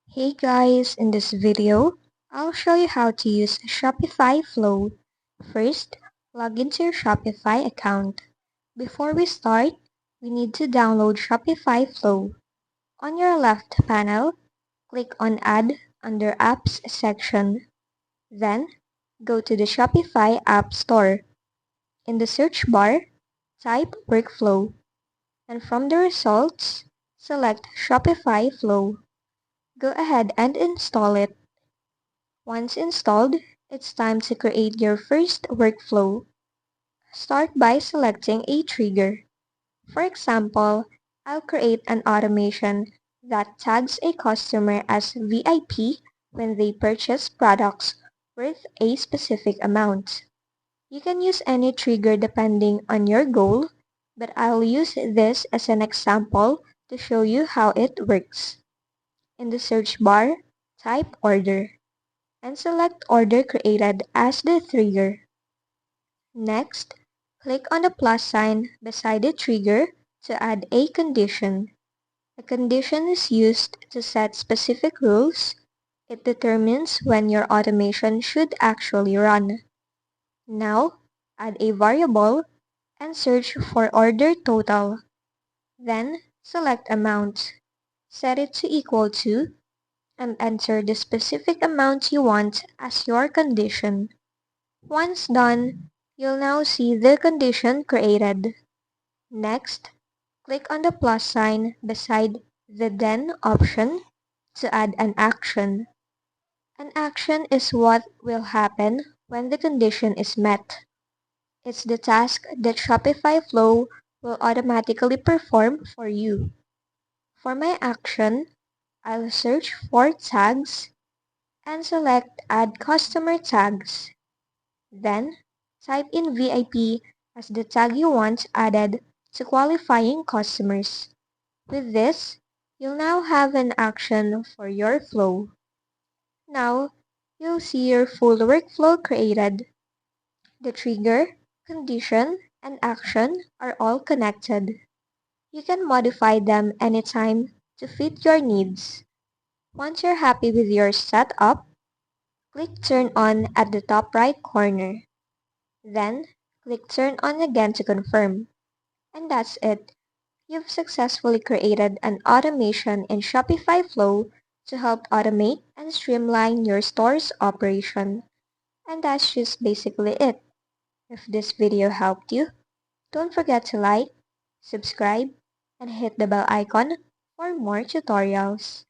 Hey guys, in this video, I'll show you how to use Shopify Flow. First, log into your Shopify account. Before we start, we need to download Shopify Flow. On your left panel, click on Add under Apps section. Then, go to the Shopify App Store. In the search bar, type Workflow. And from the results, select Shopify Flow. Go ahead and install it. Once installed, it's time to create your first workflow. Start by selecting a trigger. For example, I'll create an automation that tags a customer as VIP when they purchase products worth a specific amount. You can use any trigger depending on your goal, but I'll use this as an example to show you how it works. In the search bar, type order and select order created as the trigger. Next, click on the plus sign beside the trigger to add a condition. A condition is used to set specific rules. It determines when your automation should actually run. Now, add a variable and search for order total. Then, select amount. Set it to equal to and enter the specific amount you want as your condition. Once done, you'll now see the condition created. Next, click on the plus sign beside the Then option to add an action. An action is what will happen when the condition is met. It's the task that Shopify Flow will automatically perform for you. For my action, I'll search for tags and select Add Customer Tags. Then, type in VIP as the tag you want added to qualifying customers. With this, you'll now have an action for your flow. Now, you'll see your full workflow created. The trigger, condition, and action are all connected. You can modify them anytime to fit your needs. Once you're happy with your setup, click Turn On at the top right corner. Then, click Turn On again to confirm. And that's it. You've successfully created an automation in Shopify Flow to help automate and streamline your store's operation. And that's just basically it. If this video helped you, don't forget to like, subscribe, and hit the bell icon for more tutorials.